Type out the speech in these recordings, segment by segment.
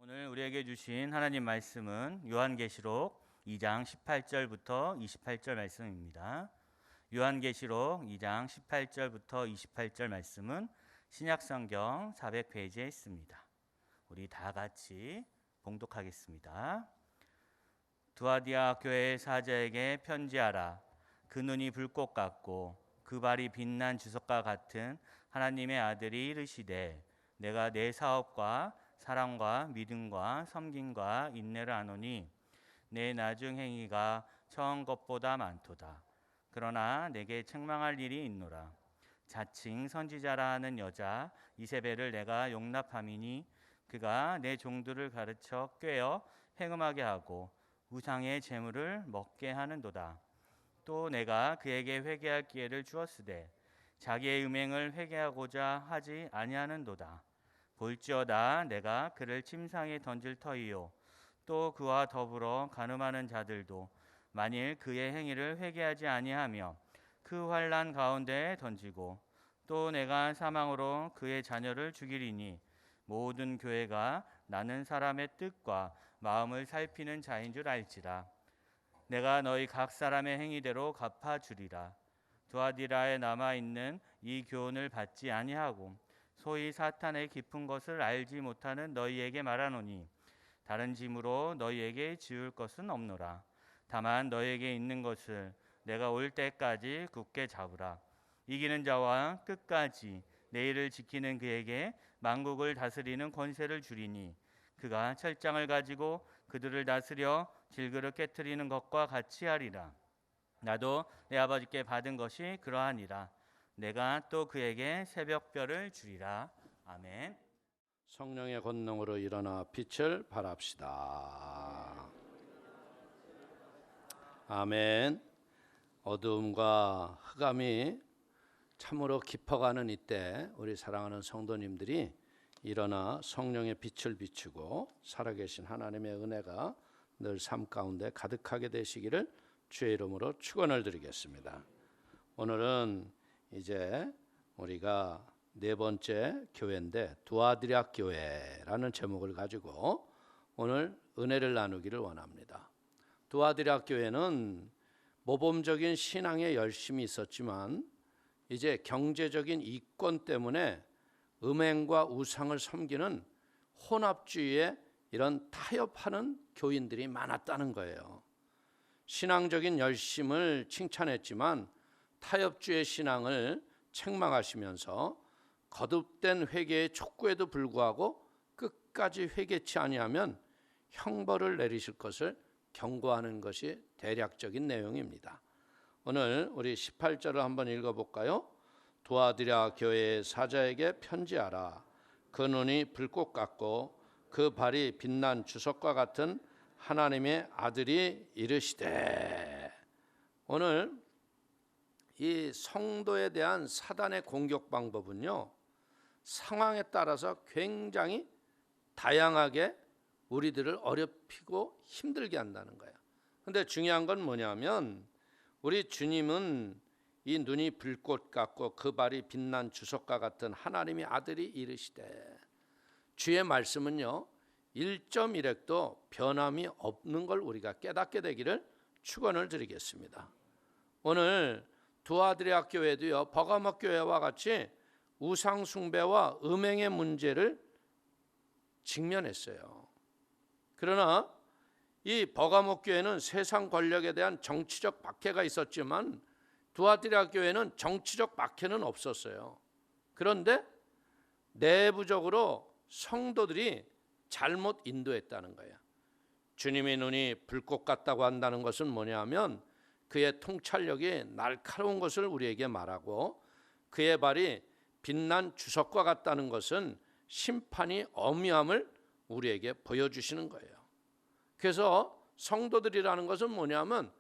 오늘 우리에게 주신 하나님 말씀은 요한계시록 2장 18절부터 28절 말씀입니다. 요한계시록 2장 18절부터 28절 말씀은 신약성경 400페이지에 있습니다. 우리 다 같이 봉독하겠습니다. 두아디아 교회의 사자에게 편지하라. 그 눈이 불꽃 같고 그 발이 빛난 주석과 같은 하나님의 아들이 이르시되 내가 내 사업과 사랑과 믿음과 섬김과 인내를 아노니 내 나중 행위가 처음 것보다 많도다. 그러나 내게 책망할 일이 있노라. 자칭 선지자라 하는 여자 이세벨을 내가 용납함이니 그가 내 종들을 가르쳐 꾀어 행음하게 하고 우상의 재물을 먹게 하는도다. 또 내가 그에게 회개할 기회를 주었으되 자기의 음행을 회개하고자 하지 아니하는도다. 볼지어다 내가 그를 침상에 던질 터이요 또 그와 더불어 간음하는 자들도 만일 그의 행위를 회개하지 아니하며 그 환난 가운데에 던지고 또 내가 사망으로 그의 자녀를 죽이리니 모든 교회가 나는 사람의 뜻과 마음을 살피는 자인 줄 알지라. 내가 너희 각 사람의 행위대로 갚아주리라. 두아디라에 남아있는 이 교훈을 받지 아니하고 소위 사탄의 깊은 것을 알지 못하는 너희에게 말하노니 다른 짐으로 너희에게 지울 것은 없노라. 다만 너희에게 있는 것을 내가 올 때까지 굳게 잡으라. 이기는 자와 끝까지 내 일을 지키는 그에게 만국을 다스리는 권세를 주리니 그가 철장을 가지고 그들을 다스려 질그릇 깨트리는 것과 같이 하리라. 나도 내 아버지께 받은 것이 그러하니라. 내가 또 그에게 새벽별을 주리라. 아멘. 성령의 권능으로 일어나 빛을 발합시다. 아멘. 어두움과 흑암이 참으로 깊어가는 이때 우리 사랑하는 성도님들이 일어나 성령의 빛을 비추고 살아계신 하나님의 은혜가 늘 삶 가운데 가득하게 되시기를 주의 이름으로 축원을 드리겠습니다. 오늘은 이제 우리가 네 번째 교회인데 두아디라 교회라는 제목을 가지고 오늘 은혜를 나누기를 원합니다. 두아디라 교회는 모범적인 신앙의 열심이 있었지만 이제 경제적인 이권 때문에 음행과 우상을 섬기는 혼합주의에 이런 타협하는 교인들이 많았다는 거예요. 신앙적인 열심을 칭찬했지만 타협주의 신앙을 책망하시면서 거듭된 회개의 촉구에도 불구하고 끝까지 회개치 아니하면 형벌을 내리실 것을 경고하는 것이 대략적인 내용입니다. 오늘 우리 18절을 한번 읽어볼까요? 두아디라 교회의 사자에게 편지하라. 그 눈이 불꽃 같고 그 발이 빛난 주석과 같은 하나님의 아들이 이르시되. 오늘 이 성도에 대한 사단의 공격 방법은요, 상황에 따라서 굉장히 다양하게 우리들을 어렵히고 힘들게 한다는 거예요. 근데 중요한 건 뭐냐면 우리 주님은 이 눈이 불꽃 같고 그 발이 빛난 주석과 같은 하나님의 아들이 이르시되. 주의 말씀은요 1.1핵도 변함이 없는 걸 우리가 깨닫게 되기를 축원을 드리겠습니다. 오늘 두아디라 교회도요 버가모 교회와 같이 우상 숭배와 음행의 문제를 직면했어요. 그러나 이 버가모 교회는 세상 권력에 대한 정치적 박해가 있었지만 두아디라 교회는 정치적 박해는 없었어요. 그런데 내부적으로 성도들이 잘못 인도했다는 거예요. 주님의 눈이 불꽃 같다고 한다는 것은 뭐냐면 그의 통찰력이 날카로운 것을 우리에게 말하고 그의 발이 빛난 주석과 같다는 것은 심판이 엄미함을 우리에게 보여주시는 거예요. 그래서 성도들이라는 것은 뭐냐면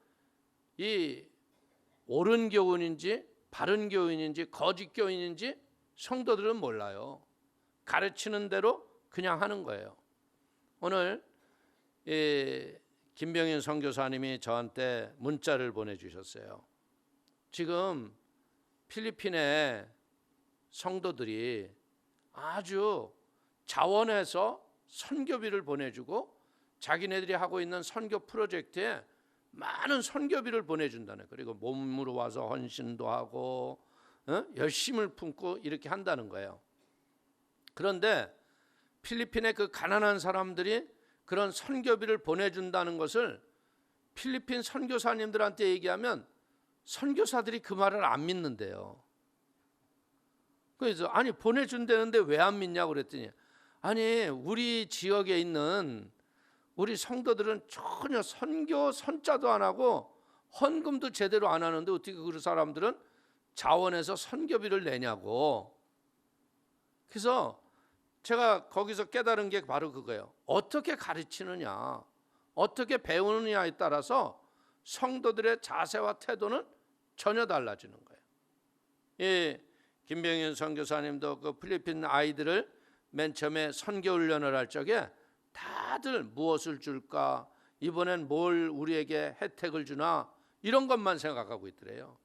이 옳은 교훈인지 바른 교훈인지 거짓 교훈인지 성도들은 몰라요. 가르치는 대로 그냥 하는 거예요. 오늘 김병인 선교사님이 저한테 문자를 보내주셨어요. 지금 필리핀의 성도들이 아주 자원해서 선교비를 보내주고 자기네들이 하고 있는 선교 프로젝트에 많은 선교비를 보내준다는 거예요. 그리고 몸으로 와서 헌신도 하고 열심을 품고 이렇게 한다는 거예요. 그런데 필리핀의 그 가난한 사람들이 그런 선교비를 보내준다는 것을 필리핀 선교사님들한테 얘기하면 선교사들이 그 말을 안 믿는데요. 그래서 아니 보내준다는데 왜 안 믿냐고 그랬더니 아니 우리 지역에 있는 우리 성도들은 전혀 선교 선자도 안 하고 헌금도 제대로 안 하는데 어떻게 그 사람들은 자원해서 선교비를 내냐고. 그래서 제가 거기서 깨달은 게 바로 그거예요. 어떻게 가르치느냐, 어떻게 배우느냐에 따라서 성도들의 자세와 태도는 전혀 달라지는 거예요. 예, 김병현 선교사님도 그 필리핀 아이들을 맨 처음에 선교 훈련을 할 적에 다들 무엇을 줄까, 이번엔 뭘 우리에게 혜택을 주나 이런 것만 생각하고 있더래요.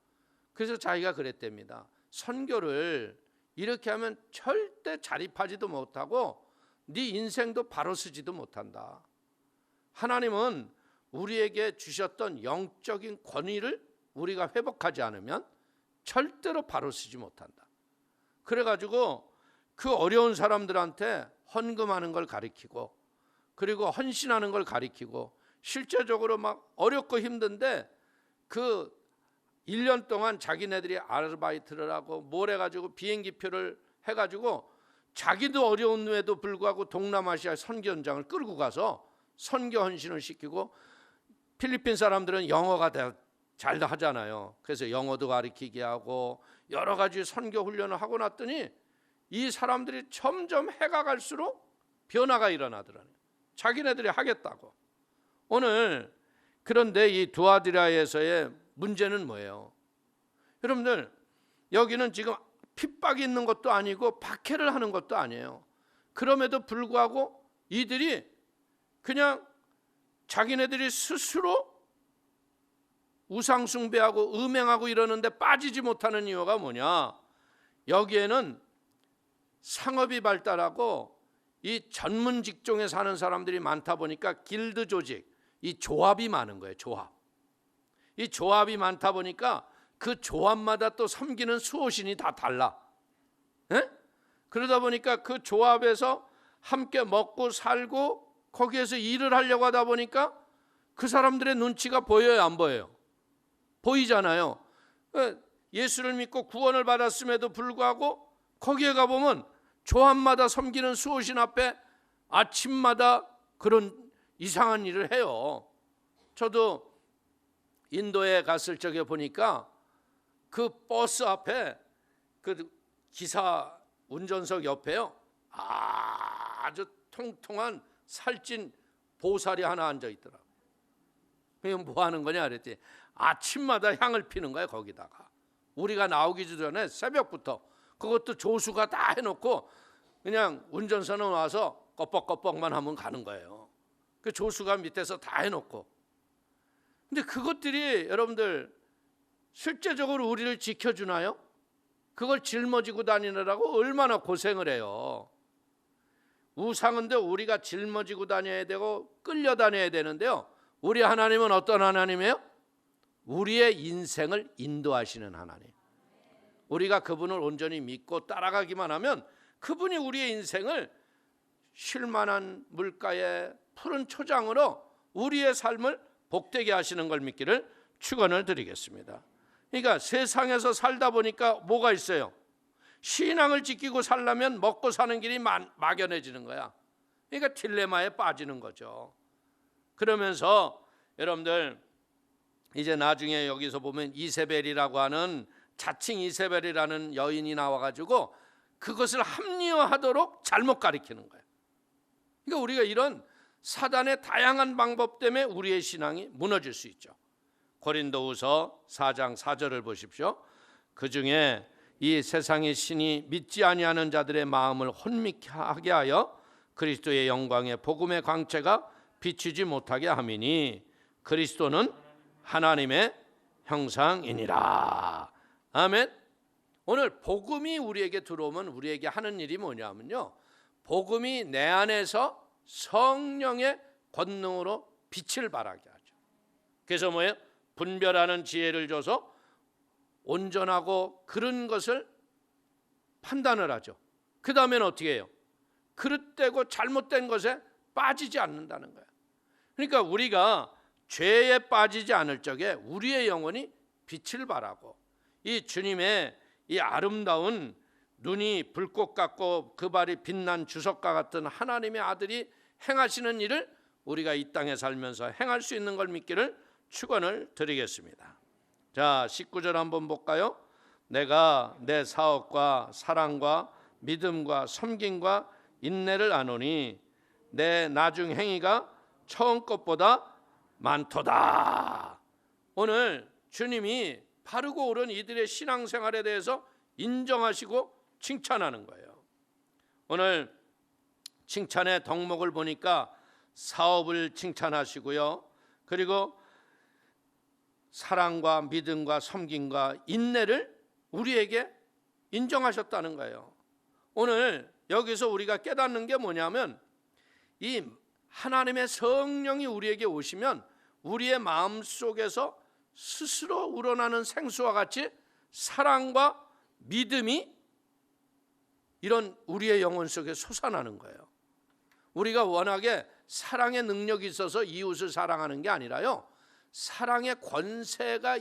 그래서 자기가 그랬답니다. 선교를 이렇게 하면 절대 자립하지도 못하고 네 인생도 바로 서지도 못한다. 하나님은 우리에게 주셨던 영적인 권위를 우리가 회복하지 않으면 절대로 바로 서지 못한다. 그래가지고 그 어려운 사람들한테 헌금하는 걸 가르치고 그리고 헌신하는 걸 가르치고 실제적으로 막 어렵고 힘든데 그 1년 동안 자기네들이 아르바이트를 하고 뭘 해가지고 비행기표를 해가지고 자기도 어려운에도 불구하고 동남아시아 선교 현장을 끌고 가서 선교 헌신을 시키고 필리핀 사람들은 영어가 잘 하잖아요. 그래서 영어도 가르치게 하고 여러 가지 선교 훈련을 하고 났더니 이 사람들이 점점 해가 갈수록 변화가 일어나더라고요. 자기네들이 하겠다고. 오늘 그런데 이 두아디라에서의 문제는 뭐예요? 여러분들 여기는 지금 핍박이 있는 것도 아니고 박해를 하는 것도 아니에요. 그럼에도 불구하고 이들이 그냥 자기네들이 스스로 우상 숭배하고 음행하고 이러는데 빠지지 못하는 이유가 뭐냐? 여기에는 상업이 발달하고 이 전문 직종에 사는 사람들이 많다 보니까 길드 조직, 이 조합이 많은 거예요. 조합. 이 조합이 많다 보니까 그 조합마다 또 섬기는 수호신이 다 달라. 에? 그러다 보니까 그 조합에서 함께 먹고 살고 거기에서 일을 하려고 하다 보니까 그 사람들의 눈치가 보여요, 안 보여요? 보이잖아요. 예수를 믿고 구원을 받았음에도 불구하고 거기에 가보면 조합마다 섬기는 수호신 앞에 아침마다 그런 이상한 일을 해요. 저도 인도에 갔을 적에 보니까 그 버스 앞에 그 기사 운전석 옆에요, 아주 통통한 살찐 보살이 하나 앉아 있더라고요. 이건 뭐 하는 거냐 그랬더니 아침마다 향을 피는 거예요. 거기다가 우리가 나오기 전에 새벽부터 그것도 조수가 다 해놓고 그냥 운전선은 와서 껍벅껍벅만 하면 가는 거예요. 그 조수가 밑에서 다 해놓고. 근데 그것들이 여러분들 실제적으로 우리를 지켜주나요? 그걸 짊어지고 다니느라고 얼마나 고생을 해요. 우상은데 우리가 짊어지고 다녀야 되고 끌려다녀야 되는데요, 우리 하나님은 어떤 하나님이에요? 우리의 인생을 인도하시는 하나님. 우리가 그분을 온전히 믿고 따라가기만 하면 그분이 우리의 인생을 쉴만한 물가에 푸른 초장으로 우리의 삶을 복되게 하시는 걸 믿기를 축원을 드리겠습니다. 그러니까 세상에서 살다 보니까 뭐가 있어요? 신앙을 지키고 살려면 먹고 사는 길이 막연해지는 거야. 그러니까 딜레마에 빠지는 거죠. 그러면서 여러분들 이제 나중에 여기서 보면 이세벨이라고 하는 자칭 이세벨이라는 여인이 나와가지고 그것을 합리화하도록 잘못 가리키는 거예요. 그러니까 우리가 이런 사단의 다양한 방법 때문에 우리의 신앙이 무너질 수 있죠. 고린도후서 4장 4절을 보십시오. 그 중에 이 세상의 신이 믿지 아니하는 자들의 마음을 혼미케 하게 하여 그리스도의 영광의 복음의 광채가 비추지 못하게 함이니 그리스도는 하나님의 형상이니라. 아멘. 오늘 복음이 우리에게 들어오면 우리에게 하는 일이 뭐냐면요, 복음이 내 안에서 성령의 권능으로 빛을 발하게 하죠. 그래서 뭐예요? 분별하는 지혜를 줘서 온전하고 그런 것을 판단을 하죠. 그 다음에는 어떻게 해요? 그릇되고 잘못된 것에 빠지지 않는다는 거예요. 그러니까 우리가 죄에 빠지지 않을 적에 우리의 영혼이 빛을 발하고 이 주님의 이 아름다운 눈이 불꽃 같고 그 발이 빛난 주석과 같은 하나님의 아들이 행하시는 일을 우리가 이 땅에 살면서 행할 수 있는 걸 믿기를 축원을 드리겠습니다. 자, 19절 한번 볼까요? 내가 내 사업과 사랑과 믿음과 섬김과 인내를 아노니 내 나중 행위가 처음 것보다 많도다. 오늘 주님이 바르고 옳은 이들의 신앙생활에 대해서 인정하시고 칭찬하는 거예요. 오늘 칭찬의 덕목을 보니까 사업을 칭찬하시고요. 그리고 사랑과 믿음과 섬김과 인내를 우리에게 인정하셨다는 거예요. 오늘 여기서 우리가 깨닫는 게 뭐냐면 이 하나님의 성령이 우리에게 오시면 우리의 마음속에서 스스로 우러나는 생수와 같이 사랑과 믿음이 이런 우리의 영혼 속에 솟아나는 거예요. 우리가 워낙에 사랑의 능력이 있어서 이웃을 사랑하는 게 아니라요, 사랑의 권세가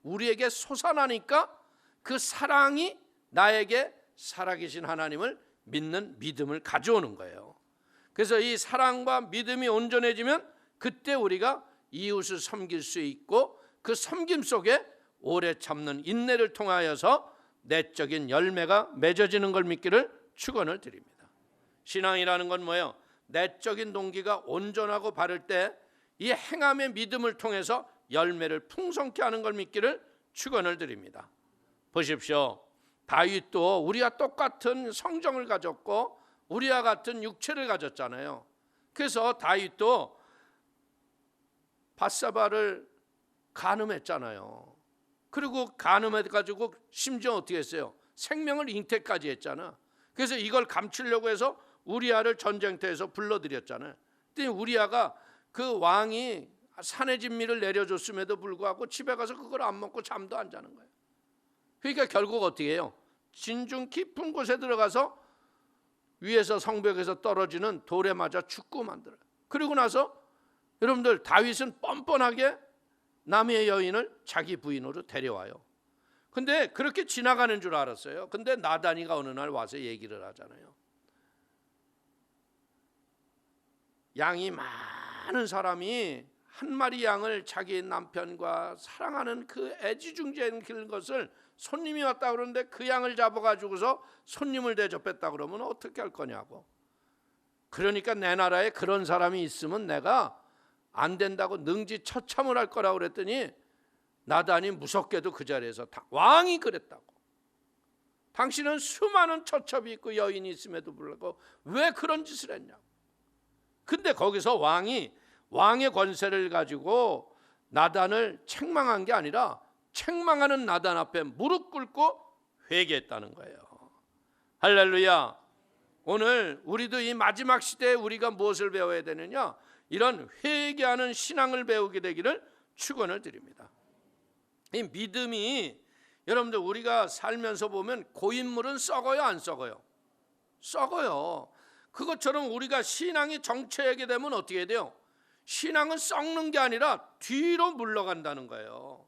우리에게 솟아나니까 그 사랑이 나에게 살아계신 하나님을 믿는 믿음을 가져오는 거예요. 그래서 이 사랑과 믿음이 온전해지면 그때 우리가 이웃을 섬길 수 있고 그 섬김 속에 오래 참는 인내를 통하여서 내적인 열매가 맺어지는 걸 믿기를 축원을 드립니다. 신앙이라는 건 뭐예요? 내적인 동기가 온전하고 바를 때 이 행함의 믿음을 통해서 열매를 풍성케 하는 걸 믿기를 축원을 드립니다. 보십시오. 다윗도 우리와 똑같은 성정을 가졌고 우리와 같은 육체를 가졌잖아요. 그래서 다윗도 밧사바를 간음했잖아요. 그리고 간음해가지고 심지어 어떻게 했어요? 생명을 잉태까지 했잖아. 그래서 이걸 감추려고 해서 우리아를 전쟁터에서 불러들였잖아요. 근데 우리아가 그 왕이 산의 진미를 내려줬음에도 불구하고 집에 가서 그걸 안 먹고 잠도 안 자는 거예요. 그러니까 결국 어떻게 해요? 진중 깊은 곳에 들어가서 위에서 성벽에서 떨어지는 돌에 맞아 죽고 만들어요. 그리고 나서 여러분들 다윗은 뻔뻔하게 남의 여인을 자기 부인으로 데려와요. 근데 그렇게 지나가는 줄 알았어요. 근데 나단이가 어느 날 와서 얘기를 하잖아요. 양이 많은 사람이 한 마리 양을 자기 남편과 사랑하는 그 애지중지한 것을 손님이 왔다 그러는데 그 양을 잡아가지고서 손님을 대접했다 그러면 어떻게 할 거냐고. 그러니까 내 나라에 그런 사람이 있으면 내가 안 된다고 능지처참을 할 거라고 그랬더니 나단이 무섭게도 그 자리에서 왕이 그랬다고. 당신은 수많은 처첩이 있고 여인이 있음에도 불구하고 왜 그런 짓을 했냐고. 근데 거기서 왕의 권세를 가지고 나단을 책망한 게 아니라 책망하는 나단 앞에 무릎 꿇고 회개했다는 거예요. 할렐루야. 오늘 우리도 이 마지막 시대에 우리가 무엇을 배워야 되느냐? 이런 회개하는 신앙을 배우게 되기를 축원을 드립니다. 이 믿음이 여러분들 우리가 살면서 보면 고인물은 썩어요, 안 썩어요? 썩어요. 그것처럼 우리가 신앙이 정체하게 되면 어떻게 돼요? 신앙은 썩는 게 아니라 뒤로 물러간다는 거예요.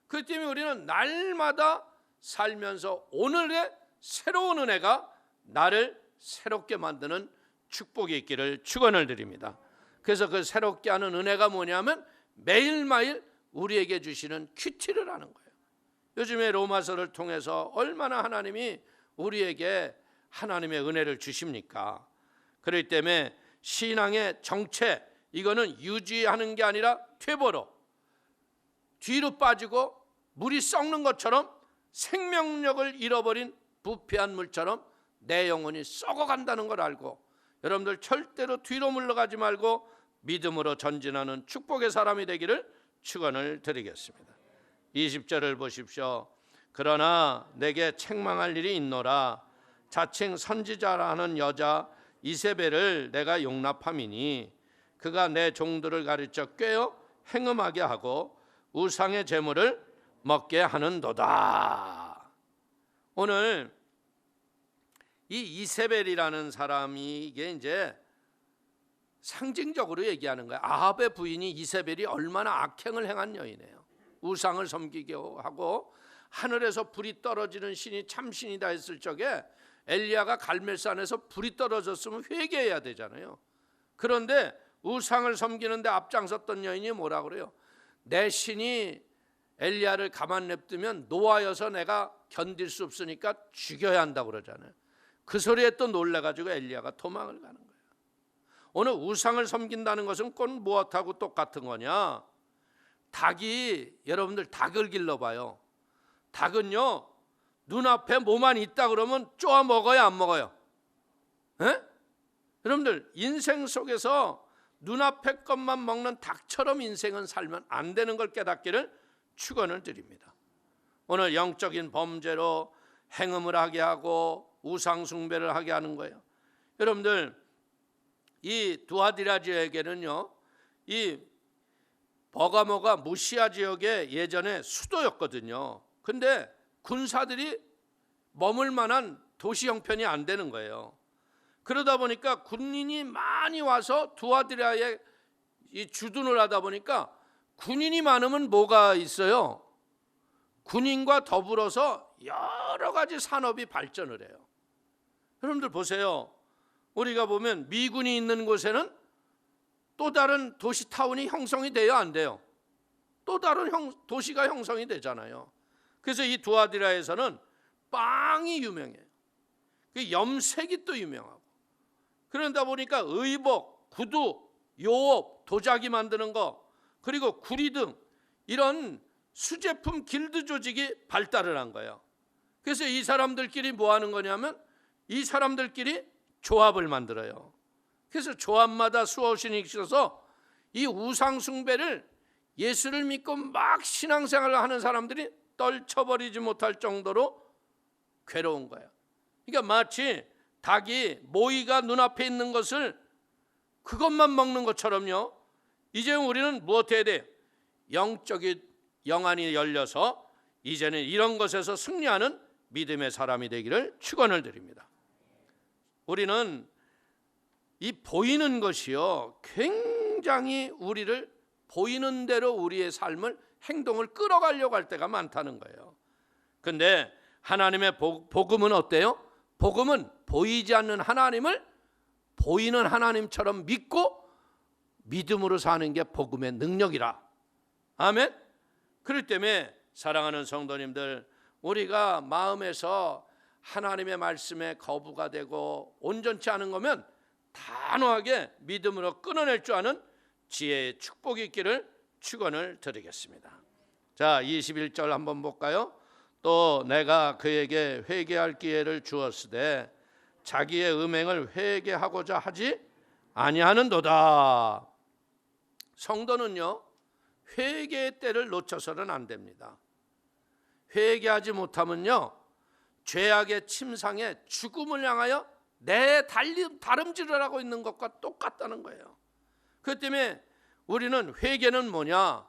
그렇기 때문에 우리는 날마다 살면서 오늘의 새로운 은혜가 나를 새롭게 만드는 축복이 있기를 축원을 드립니다. 그래서 그 새롭게 하는 은혜가 뭐냐면 매일매일 우리에게 주시는 큐티를 하는 거예요. 요즘에 로마서를 통해서 얼마나 하나님이 우리에게 하나님의 은혜를 주십니까? 그렇기 때문에 신앙의 정체, 이거는 유지하는 게 아니라 퇴보로 뒤로 빠지고 물이 썩는 것처럼 생명력을 잃어버린 부패한 물처럼 내 영혼이 썩어간다는 걸 알고 여러분들 절대로 뒤로 물러가지 말고 믿음으로 전진하는 축복의 사람이 되기를 축원을 드리겠습니다. 20절을 보십시오. 그러나 내게 책망할 일이 있노라. 자칭 선지자라는 여자 이세벨을 내가 용납함이니 그가 내 종들을 가르쳐 꾀어 행음하게 하고 우상의 제물을 먹게 하는도다. 오늘 이 이세벨이라는 사람이 이게 이제 상징적으로 얘기하는 거야. 아합의 부인이 이세벨이 얼마나 악행을 행한 여인이에요. 우상을 섬기게 하고 하늘에서 불이 떨어지는 신이 참신이다 했을 적에 엘리야가 갈멜산에서 불이 떨어졌으면 회개해야 되잖아요. 그런데 우상을 섬기는데 앞장섰던 여인이 뭐라 그래요? 내 신이 엘리야를 가만 냅두면 노하여서 내가 견딜 수 없으니까 죽여야 한다고 그러잖아요. 그 소리에 또 놀라가지고 엘리야가 도망을 가는 거예요. 오늘 우상을 섬긴다는 것은 꼭 무엇하고 똑같은 거냐? 닭이, 여러분들 닭을 길러봐요. 닭은요 눈앞에 뭐만 있다 그러면 쪼아 먹어요, 안 먹어요? 에? 여러분들 인생 속에서 눈앞에 것만 먹는 닭처럼 인생은 살면 안 되는 걸 깨닫기를 축원을 드립니다. 오늘 영적인 범죄로 행음을 하게 하고 우상 숭배를 하게 하는 거예요. 여러분들 이 두아디라지에게는요 이 버가모가 무시아 지역의 예전에 수도였거든요. 근데 군사들이 머물 만한 도시 형편이 안 되는 거예요. 그러다 보니까 군인이 많이 와서 두아디라에 이 주둔을 하다 보니까 군인이 많으면 뭐가 있어요? 군인과 더불어서 여러 가지 산업이 발전을 해요. 여러분들 보세요. 우리가 보면 미군이 있는 곳에는 또 다른 도시 타운이 형성이 돼요, 안 돼요? 또 다른 도시가 형성이 되잖아요. 그래서 이 두아디라에서는 빵이 유명해요. 그 염색이 또 유명하고. 그러다 보니까 의복, 구두, 요업, 도자기 만드는 거, 그리고 구리 등 이런 수제품 길드 조직이 발달을 한 거예요. 그래서 이 사람들끼리 뭐 하는 거냐면 이 사람들끼리 조합을 만들어요. 그래서 조합마다 수호신이 있어서 이 우상 숭배를 예수를 믿고 막 신앙생활을 하는 사람들이 떨쳐버리지 못할 정도로 괴로운 거예요. 그러니까 마치 닭이 모이가 눈앞에 있는 것을 그것만 먹는 것처럼요. 이제 우리는 무엇 해야 돼요? 영적인 영안이 열려서 이제는 이런 것에서 승리하는 믿음의 사람이 되기를 축원을 드립니다. 우리는 이 보이는 것이요 굉장히 우리를 보이는 대로 우리의 삶을 행동을 끌어가려고 할 때가 많다는 거예요. 근데 하나님의 복음은 어때요? 복음은 보이지 않는 하나님을 보이는 하나님처럼 믿고 믿음으로 사는 게 복음의 능력이라. 아멘. 그렇기 때문에 사랑하는 성도님들, 우리가 마음에서 하나님의 말씀에 거부가 되고 온전치 않은 거면 단호하게 믿음으로 끊어낼 줄 아는 지혜의 축복이 있기를 축원을 드리겠습니다. 자, 21절 한번 볼까요? 또 내가 그에게 회개할 기회를 주었으되 자기의 음행을 회개하고자 하지 아니하는도다. 성도는요 회개의 때를 놓쳐서는 안 됩니다. 회개하지 못하면요 죄악의 침상에 죽음을 향하여 내 다름질을 하고 있는 것과 똑같다는 거예요. 그렇기 때문에 우리는 회개는 뭐냐?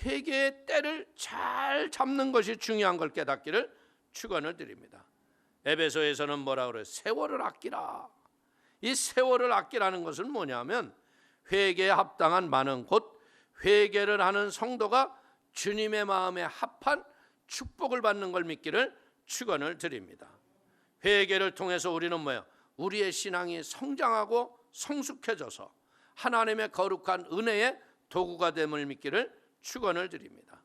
회개의 때를 잘 잡는 것이 중요한 걸 깨닫기를 축원을 드립니다. 에베소에서는 뭐라 그래요? 세월을 아끼라. 이 세월을 아끼라는 것은 뭐냐면 회개에 합당한 많은 곧 회개를 하는 성도가 주님의 마음에 합한 축복을 받는 걸 믿기를 축원을 드립니다. 회개를 통해서 우리는 뭐예요? 우리의 신앙이 성장하고 성숙해져서 하나님의 거룩한 은혜의 도구가 됨을 믿기를 축원을 드립니다.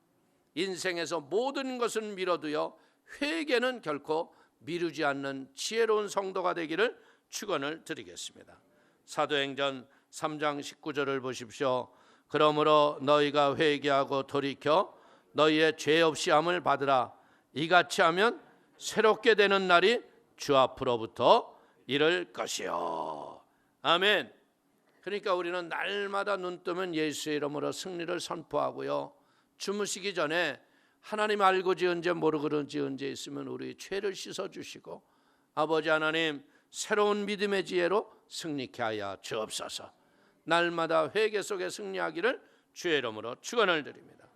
인생에서 모든 것은 미뤄두어 회개는 결코 미루지 않는 지혜로운 성도가 되기를 축원을 드리겠습니다. 사도행전 3장 19절을 보십시오. 그러므로 너희가 회개하고 돌이켜 너희의 죄 없이 함을 받으라. 이같이 하면 새롭게 되는 날이 주 앞으로부터 이를 것이요. 아멘. 그러니까 우리는 날마다 눈 뜨면 예수의 이름으로 승리를 선포하고요. 주무시기 전에 하나님 알고 지은 죄 모르고 지은 죄 있으면 우리 죄를 씻어주시고 아버지 하나님 새로운 믿음의 지혜로 승리케 하여 주옵소서. 날마다 회개 속에 승리하기를 주의 이름으로 축원을 드립니다.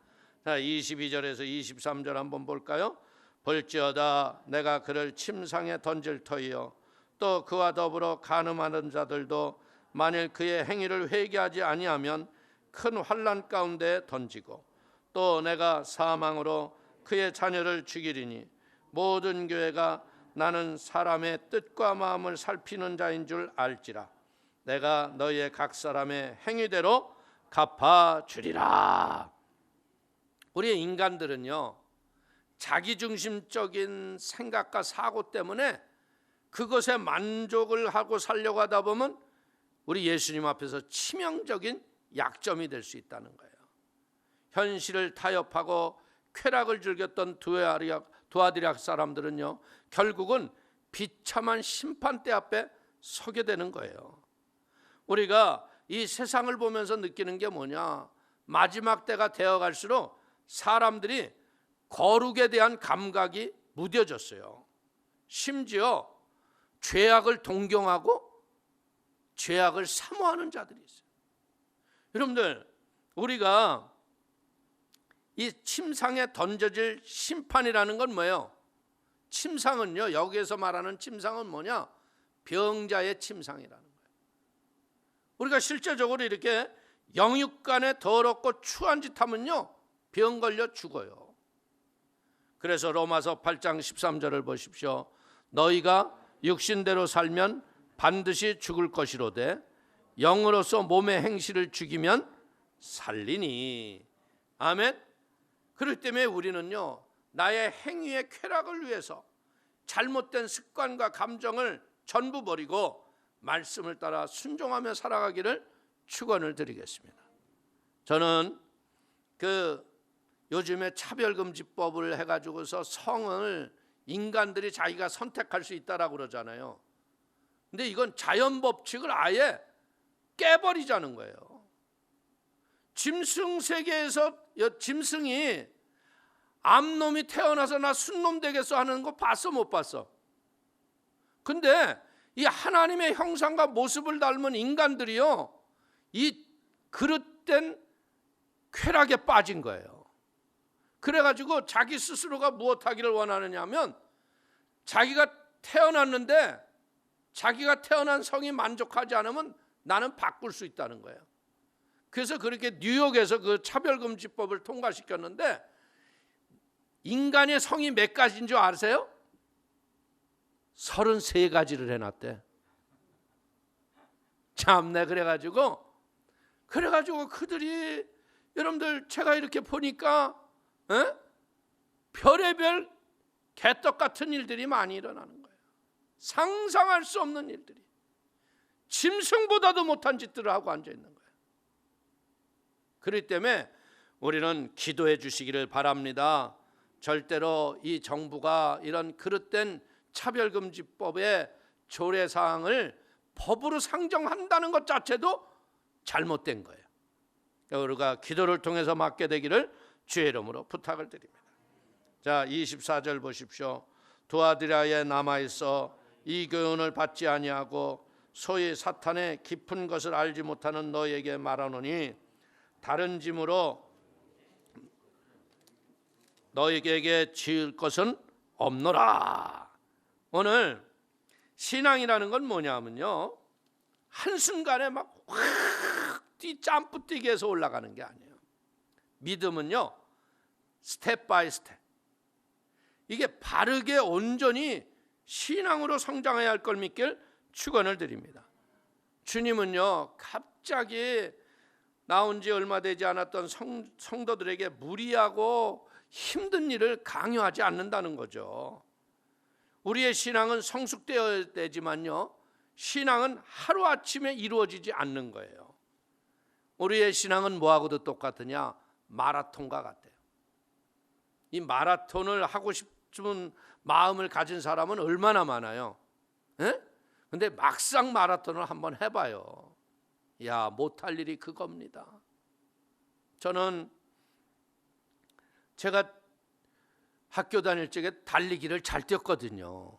자, 22절에서 23절 한번 볼까요? 볼지어다 내가 그를 침상에 던질 터이요 또 그와 더불어 간음하는 자들도 만일 그의 행위를 회개하지 아니하면 큰 환난 가운데 던지고 또 내가 사망으로 그의 자녀를 죽이리니 모든 교회가 나는 사람의 뜻과 마음을 살피는 자인 줄 알지라. 내가 너희의 각 사람의 행위대로 갚아주리라. 우리 인간들은요, 자기중심적인 생각과 사고 때문에 그것에 만족을 하고 살려고 하다 보면 우리 예수님 앞에서 치명적인 약점이 될 수 있다는 거예요. 현실을 타협하고 쾌락을 즐겼던 두아디락 사람들은요, 결국은 비참한 심판대 앞에 서게 되는 거예요. 우리가 이 세상을 보면서 느끼는 게 뭐냐? 마지막 때가 되어갈수록 사람들이 거룩에 대한 감각이 무뎌졌어요. 심지어 죄악을 동경하고 죄악을 사모하는 자들이 있어요. 여러분들, 우리가 이 침상에 던져질 심판이라는 건 뭐예요? 침상은요, 여기에서 말하는 침상은 뭐냐? 병자의 침상이라는 거예요. 우리가 실제적으로 이렇게 영육간에 더럽고 추한 짓 하면요, 병 걸려 죽어요. 그래서 로마서 8장 13절을 보십시오. 너희가 육신대로 살면 반드시 죽을 것이로되 영으로서 몸의 행실을 죽이면 살리니. 아멘. 그렇기 때문에 우리는요, 나의 행위의 쾌락을 위해서 잘못된 습관과 감정을 전부 버리고 말씀을 따라 순종하며 살아가기를 축원을 드리겠습니다. 저는 요즘에 차별금지법을 해가지고서 성을 인간들이 자기가 선택할 수 있다라고 그러잖아요. 근데 이건 자연 법칙을 아예 깨버리자는 거예요. 짐승 세계에서 짐승이 암놈이 태어나서 나 순놈 되겠어 하는 거 봤어, 못 봤어? 근데 이 하나님의 형상과 모습을 닮은 인간들이요, 이 그릇된 쾌락에 빠진 거예요. 그래가지고 자기 스스로가 무엇하기를 원하느냐 하면 자기가 태어났는데 자기가 태어난 성이 만족하지 않으면 나는 바꿀 수 있다는 거예요. 그래서 그렇게 뉴욕에서 그 차별금지법을 통과시켰는데 인간의 성이 몇 가지인 줄 아세요? 33가지를 해놨대. 참내. 그래가지고 그들이, 여러분들 제가 이렇게 보니까 별의별 개떡 같은 일들이 많이 일어나는 거예요. 상상할 수 없는 일들이. 짐승보다도 못한 짓들을 하고 앉아있는 거예요. 그렇기 때문에 우리는 기도해 주시기를 바랍니다. 절대로 이 정부가 이런 그릇된 차별금지법의 조례사항을 법으로 상정한다는 것 자체도 잘못된 거예요. 우리가 기도를 통해서 막게 되기를 주의 이름으로 부탁을 드립니다. 자, 24절 보십시오. 두아디라에 남아있어 이 교훈을 받지 아니하고 소위 사탄의 깊은 것을 알지 못하는 너에게 말하노니 다른 짐으로 너에게 지을 것은 없노라. 오늘 신앙이라는 건 뭐냐면요, 한순간에 막 확 점프 뛰기 해서 올라가는 게 아니에요. 믿음은요, 스텝 바이 스텝, 이게 바르게 온전히 신앙으로 성장해야 할 걸 믿길 축원을 드립니다. 주님은요, 갑자기 나온 지 얼마 되지 않았던 성도들에게 무리하고 힘든 일을 강요하지 않는다는 거죠. 우리의 신앙은 성숙되어야 되지만요, 신앙은 하루아침에 이루어지지 않는 거예요. 우리의 신앙은 뭐하고도 똑같으냐? 마라톤과 같아요. 이 마라톤을 하고 싶은 마음을 가진 사람은 얼마나 많아요? 근데 막상 마라톤을 한번 해봐요. 야, 못할 일이 그겁니다. 저는 제가 학교 다닐 적에 달리기를 잘 뛰었거든요.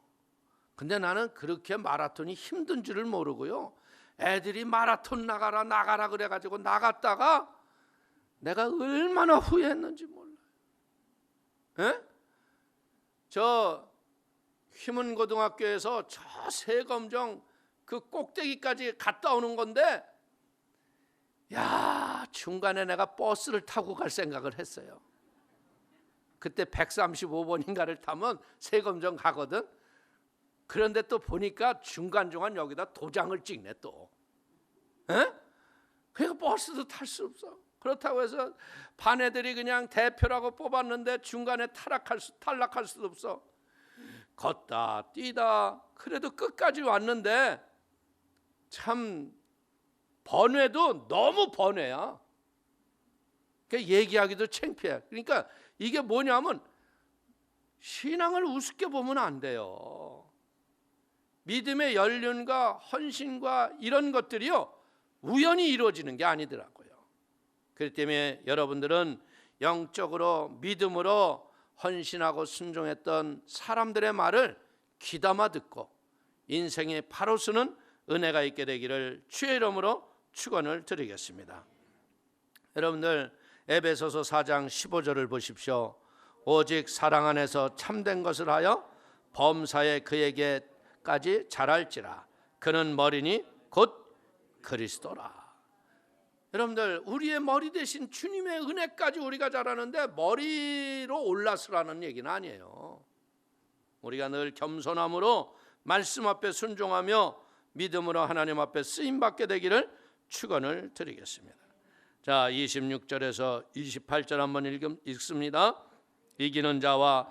근데 나는 그렇게 마라톤이 힘든 줄을 모르고요, 애들이 마라톤 나가라 그래가지고 나갔다가 내가 얼마나 후회했는지 몰라요. 에? 저 휘문고등학교에서 저 세검정 그 꼭대기까지 갔다 오는 건데, 야, 중간에 내가 버스를 타고 갈 생각을 했어요. 그때 135번인가를 타면 세검정 가거든. 그런데 또 보니까 중간중간 여기다 도장을 찍네 또. 에? 그러니까 버스도 탈 수 없어. 그렇다고 해서 반 애들이 그냥 대표라고 뽑았는데 중간에 탈락할 수도 없어. 걷다 뛰다 그래도 끝까지 왔는데 참 번외도 너무 번외야. 그러니까 얘기하기도 창피해. 그러니까 이게 뭐냐면 신앙을 우습게 보면 안 돼요. 믿음의 연륜과 헌신과 이런 것들이요 우연히 이루어지는 게 아니더라고요. 그렇기 때문에 여러분들은 영적으로 믿음으로 헌신하고 순종했던 사람들의 말을 귀담아 듣고 인생의 바로 서는 은혜가 있게 되기를 주의 이름으로 축원을 드리겠습니다. 여러분들 에베소서 4장 15절을 보십시오. 오직 사랑 안에서 참된 것을 하여 범사에 그에게까지 자랄지라. 그는 머리니 곧 그리스도라. 여러분들 우리의 머리 대신 주님의 은혜까지 우리가 자라는데 머리로 올라서라는 얘기는 아니에요. 우리가 늘 겸손함으로 말씀 앞에 순종하며 믿음으로 하나님 앞에 쓰임받게 되기를 축원을 드리겠습니다. 자, 26절에서 28절 한번 읽습니다. 이기는 자와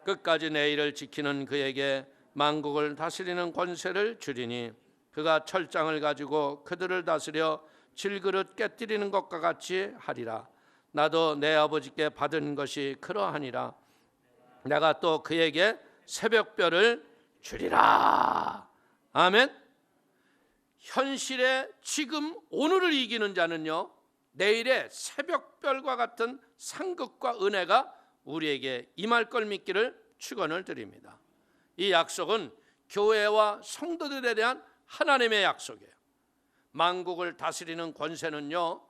끝까지 내 일을 지키는 그에게 만국을 다스리는 권세를 주리니 그가 철장을 가지고 그들을 다스려 질그릇 깨뜨리는 것과 같이 하리라. 나도 내 아버지께 받은 것이 그러하니라. 내가 또 그에게 새벽별을 주리라. 아멘. 현실에 지금 오늘을 이기는 자는요 내일의 새벽별과 같은 상급과 은혜가 우리에게 임할 걸 믿기를 축원을 드립니다. 이 약속은 교회와 성도들에 대한 하나님의 약속이에요. 만국을 다스리는 권세는요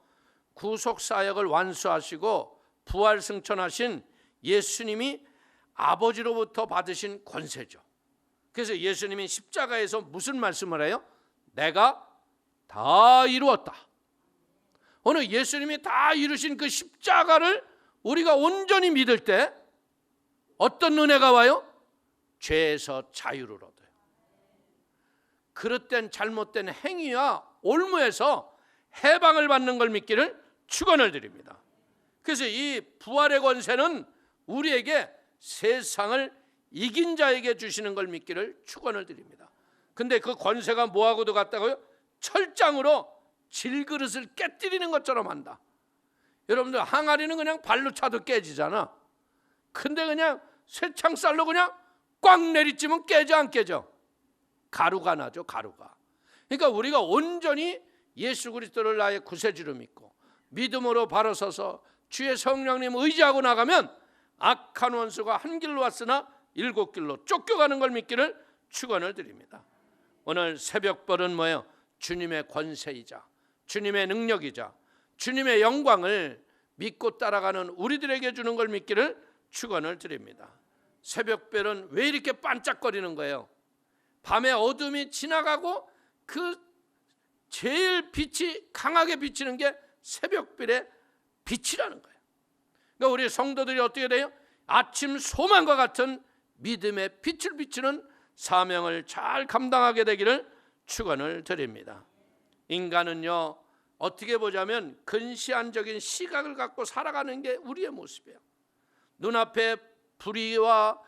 구속사역을 완수하시고 부활승천하신 예수님이 아버지로부터 받으신 권세죠. 그래서 예수님이 십자가에서 무슨 말씀을 해요? 내가 다 이루었다. 오늘 예수님이 다 이루신 그 십자가를 우리가 온전히 믿을 때 어떤 은혜가 와요? 죄에서 자유를 얻어요. 그릇된 잘못된 행위와 올무에서 해방을 받는 걸 믿기를 축원을 드립니다. 그래서 이 부활의 권세는 우리에게 세상을 이긴 자에게 주시는 걸 믿기를 축원을 드립니다. 근데 그 권세가 뭐하고도 같다고요? 철장으로 질그릇을 깨뜨리는 것처럼 한다. 여러분들 항아리는 그냥 발로 차도 깨지잖아. 근데 그냥 쇠창살로 그냥 꽉 내리치면 깨져 안 깨져? 가루가 나죠, 가루가. 그러니까 우리가 온전히 예수 그리스도를 나의 구세주로 믿고 믿음으로 바로 서서 주의 성령님 의지하고 나가면 악한 원수가 한 길로 왔으나 일곱 길로 쫓겨가는 걸 믿기를 축원을 드립니다. 오늘 새벽벌은 뭐예요? 주님의 권세이자 주님의 능력이자 주님의 영광을 믿고 따라가는 우리들에게 주는 걸 믿기를 축원을 드립니다. 새벽별은 왜 이렇게 반짝거리는 거예요? 밤의 어둠이 지나가고 그 제일 빛이 강하게 비치는 게 새벽별의 빛이라는 거예요. 그러니까 우리 성도들이 어떻게 돼요? 아침 소망과 같은 믿음의 빛을 비추는 사명을 잘 감당하게 되기를 축원을 드립니다. 인간은요 어떻게 보자면 근시안적인 시각을 갖고 살아가는 게 우리의 모습이에요. 눈앞에 불의와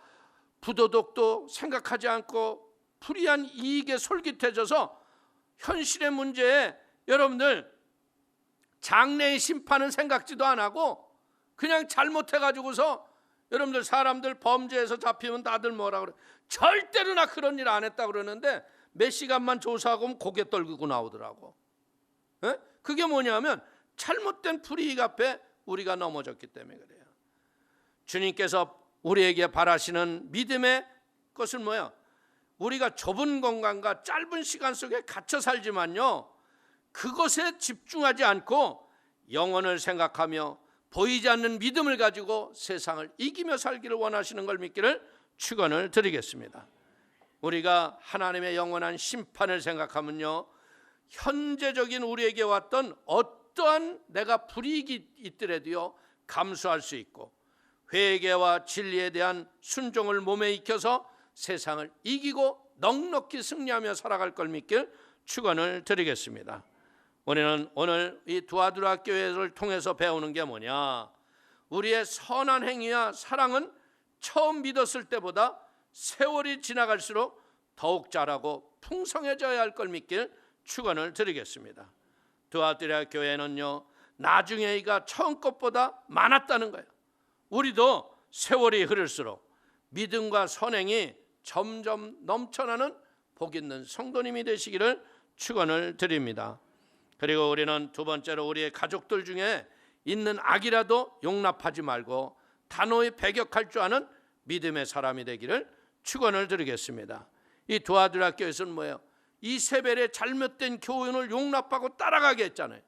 부도덕도 생각하지 않고 불의한 이익에 솔깃해져서 현실의 문제에 여러분들 장래의 심판은 생각지도 안 하고 그냥 잘못해가지고서 여러분들 사람들 범죄에서 잡히면 다들 뭐라 그래? 절대로 나 그런 일 안 했다 그러는데 몇 시간만 조사하고 고개 떨구고 나오더라고. 에? 그게 뭐냐면 잘못된 불이익 앞에 우리가 넘어졌기 때문에 그래요. 주님께서 우리에게 바라시는 믿음의 것은 뭐야? 우리가 좁은 공간과 짧은 시간 속에 갇혀 살지만요 그것에 집중하지 않고 영혼을 생각하며 보이지 않는 믿음을 가지고 세상을 이기며 살기를 원하시는 걸 믿기를 축원을 드리겠습니다. 우리가 하나님의 영원한 심판을 생각하면요, 현재적인 우리에게 왔던 어떠한 내가 불이익이 있더라도요 감수할 수 있고, 회개와 진리에 대한 순종을 몸에 익혀서 세상을 이기고 넉넉히 승리하며 살아갈 걸 믿길 축원을 드리겠습니다. 우리는 오늘 이 두아드라 교회를 통해서 배우는 게 뭐냐? 우리의 선한 행위와 사랑은 처음 믿었을 때보다 세월이 지나갈수록 더욱 자라고 풍성해져야 할 걸 믿길 축원을 드리겠습니다. 두아드라 교회는요, 나중에가 처음 것보다 많았다는 거예요. 우리도 세월이 흐를수록 믿음과 선행이 점점 넘쳐나는 복 있는 성도님이 되시기를 축원을 드립니다. 그리고 우리는 두 번째로 우리의 가족들 중에 있는 악이라도 용납하지 말고 단호히 배격할 줄 아는 믿음의 사람이 되기를 축원을 드리겠습니다. 이 두아드라 교회에서는 뭐예요? 이세벨의 잘못된 교훈을 용납하고 따라가게 했잖아요.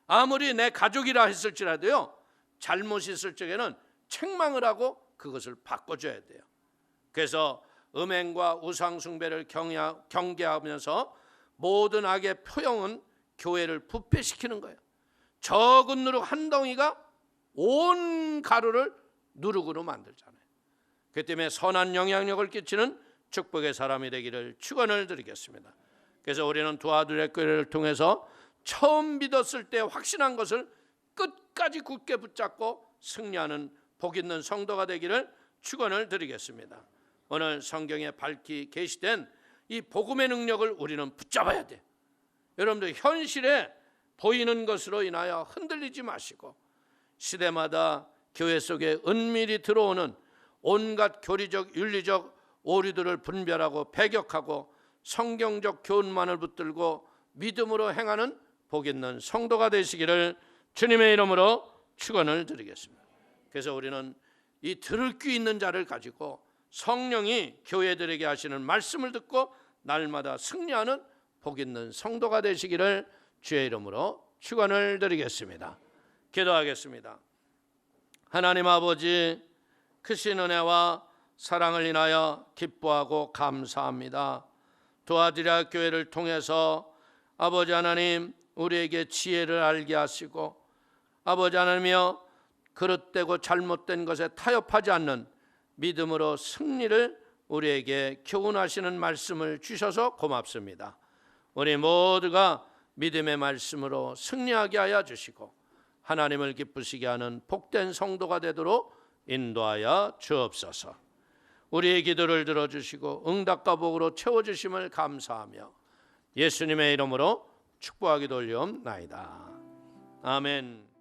아무리 내 가족이라 했을지라도요, 잘못이 있을 적에는 책망을 하고 그것을 바꿔줘야 돼요. 그래서 음행과 우상숭배를 경계하면서 모든 악의 표형은 교회를 부패시키는 거예요. 적은 누룩 한 덩이가 온 가루를 누룩으로 만들잖아요. 그 때문에 선한 영향력을 끼치는 축복의 사람이 되기를 축원을 드리겠습니다. 그래서 우리는 두아드라 교회를 통해서 처음 믿었을 때 확신한 것을 끝까지 굳게 붙잡고 승리하는 복 있는 성도가 되기를 축원을 드리겠습니다. 오늘 성경에 밝히 계시된 이 복음의 능력을 우리는 붙잡아야 돼. 여러분들 현실에 보이는 것으로 인하여 흔들리지 마시고, 시대마다 교회 속에 은밀히 들어오는 온갖 교리적 윤리적 오류들을 분별하고 배격하고 성경적 교훈만을 붙들고 믿음으로 행하는 복 있는 성도가 되시기를 주님의 이름으로 축원을 드리겠습니다. 그래서 우리는 이 들을 귀 있는 자를 가지고 성령이 교회들에게 하시는 말씀을 듣고 날마다 승리하는 복 있는 성도가 되시기를 주의 이름으로 축원을 드리겠습니다. 기도하겠습니다. 하나님 아버지, 크신 은혜와 사랑을 인하여 기뻐하고 감사합니다. 두아드라 교회를 통해서 아버지 하나님, 우리에게 지혜를 알게 하시고, 아버지 하나님이여, 그릇되고 잘못된 것에 타협하지 않는 믿음으로 승리를 우리에게 교훈하시는 말씀을 주셔서 고맙습니다. 우리 모두가 믿음의 말씀으로 승리하게 하여 주시고 하나님을 기쁘시게 하는 복된 성도가 되도록 인도하여 주옵소서. 우리의 기도를 들어주시고 응답과 복으로 채워주심을 감사하며 예수님의 이름으로 축복하기도 올리옵나이다. 아멘.